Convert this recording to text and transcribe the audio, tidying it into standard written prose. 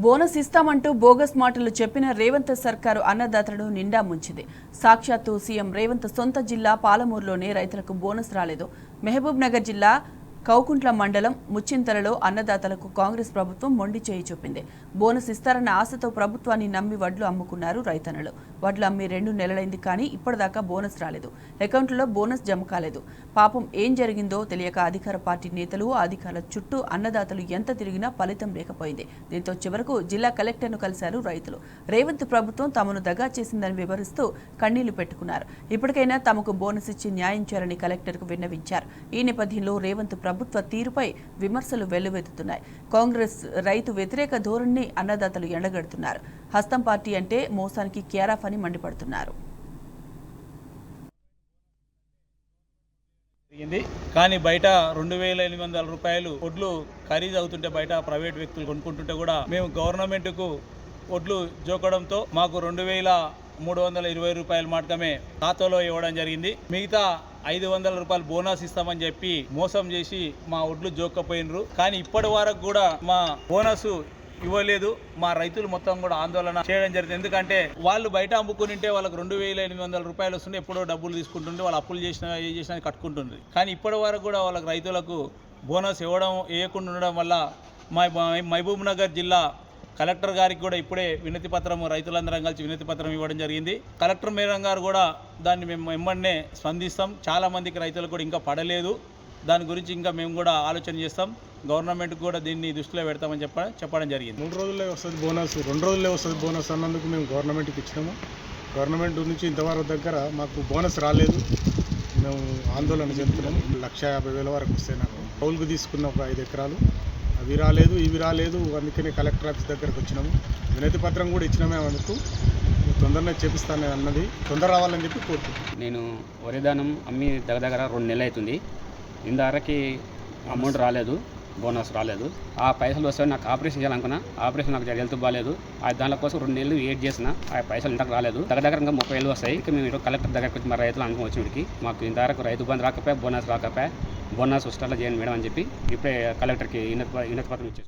Bonus ఇస్తామంటూ bogus మాటలు చెప్పిన రేవంత్ సర్కారు అన్నదాతలను నిండా ముంచింది. సాక్షాత్తు సీఎం రేవంత్ సొంత జిల్లా పాలమూరులోనే రైతులకు బోనస్ రాలేదు. మహబూబ్ నగర్ జిల్లా కౌకుంట్ల మండలం ముచ్చింతలలో అన్నదాతలకు కాంగ్రెస్ ప్రభుత్వం మొండి చేయి చూపింది. బోనస్ ఇస్తారన్న ఆశతో ప్రభుత్వాన్ని నమ్మి వడ్లు అమ్ముకున్నారు రైతన్నలు. వడ్లు అమ్మి 2 నెలలైంది కానీ ఇప్పటిదాకా బోనస్ రాలేదు. అకౌంట్లో బోనస్ జమ కాలేదు. పాపం ఏం జరిగిందో తెలియక అధికార పార్టీ నేతలు, అధికారుల చుట్టూ అన్నదాతలు ఎంత తిరిగినా ఫలితం లేకపోయింది. దీంతో చివరకు జిల్లా కలెక్టర్ను కలిశారు రైతులు. రేవంత్ ప్రభుత్వం తమను దగా చేసిందని వివరిస్తూ కన్నీళ్లు పెట్టుకున్నారు. ఇప్పటికైనా తమకు బోనస్ ఇచ్చి న్యాయం చేయాలని కలెక్టర్కు విన్నవించారు. ఈ నేపథ్యంలో రేవంత్ ప్రభుత్వ తీరుపై విమర్శలు వెల్లువెత్తుతున్నాయి. కాంగ్రెస్ రైతు వ్యతిరేక ధోరణిని అన్నదాతలు ఎండగడుతున్నారు. హస్తం పార్టీ అంటే మోసానికి కేరాఫ్ అని మండిపడుతున్నారు. కానీ బయట 2,800 రూపాయలు వడ్లు ఖరీదు అవుతుంటే బయట ప్రైవేట్ వ్యక్తులు కొనుక్కుంటుంటే కూడా మేము గవర్నమెంట్కు వడ్లు జోకడంతో మాకు 2,320 రూపాయలు మాత్రమే ఖాతాలో ఇవ్వడం జరిగింది. మిగతా 500 రూపాయలు బోనస్ ఇస్తామని చెప్పి మోసం చేసి మా వడ్లు జోక్కపోయినరు. కానీ ఇప్పటి వరకు కూడా మా బోనస్ ఇవ్వలేదు. మా రైతులు మొత్తం కూడా ఆందోళన చేయడం జరిగింది. ఎందుకంటే వాళ్ళు బయట అమ్ముకుంటే వాళ్ళకి 2,800 రూపాయలు వస్తుంటే ఎప్పుడో డబ్బులు తీసుకుంటుంటే వాళ్ళు అప్పులు చేసినా కట్టుకుంటుంది. కానీ ఇప్పటి వరకు కూడా వాళ్ళకి రైతులకు బోనస్ వేయకుండా ఉండడం వల్ల మహబూబ్ నగర్ జిల్లా కలెక్టర్ గారికి కూడా ఇప్పుడే వినతి పత్రం రైతులందరం కలిసి వినతి పత్రం ఇవ్వడం జరిగింది. కలెక్టర్ మేడం గారు కూడా దాన్ని మేము వెంబడే స్పందిస్తాం. చాలా మందికి రైతులకు కూడా ఇంకా పడలేదు. దాని గురించి ఇంకా మేము కూడా ఆలోచన చేస్తాం. గవర్నమెంట్కి కూడా దీన్ని దృష్టిలో పెడతామని చెప్పడం జరిగింది. 3 రోజుల్లో వస్తుంది బోనస్, 2 రోజుల్లో వస్తుంది బోనస్ అన్నందుకు మేము గవర్నమెంట్కి ఇచ్చినాము. గవర్నమెంట్ నుంచి ఇంతవరకు దగ్గర మాకు బోనస్ రాలేదు. మేము ఆందోళన చెందుతున్నాము. 1,50,000 వరకు వస్తాయి. నాకు కౌలుకు తీసుకున్న ఒక 5 ఎకరాలు అవి రాలేదు, ఇవి రాలేదు. అందుకనే కలెక్టర్ ఆఫీస్ దగ్గరకు వచ్చినాము. వినతి పత్రం కూడా ఇచ్చినామే. అందుకు తొందరనే చేపిస్తాను అన్నది తొందర రావాలని చెప్పి కోరుతున్నాను. నేను వరిధానం అమ్మి దగ్గర 2 నెలలు అవుతుంది. ఇంతవరకు అమౌంట్ రాలేదు, బోనస్ రాలేదు. ఆ పైసలు వస్తే నాకు ఆపరేషన్ చేయాలనుకున్నా. ఆపరేషన్ నాకు హెల్త్ బాగాలేదు. దానికోసం 2 నెలలు వెయిట్ చేసిన. ఆ పైసలు ఇంతకు రాలేదు. దగ్గర ఇంకా 30,000 వస్తాయి. ఇక మేము కలెక్టర్ దగ్గరకు వచ్చి మా రైతులు అనుకుని వచ్చి వీడికి మాకు ఇంతవరకు రైతు బంధు రాకపోయా, బోనస్ రాకపోయా, బోనస్ ఉష్టాలు చేయండి మేడం అని చెప్పి ఇప్పుడే కలెక్టర్కి వినతి పత్రం ఇచ్చేసి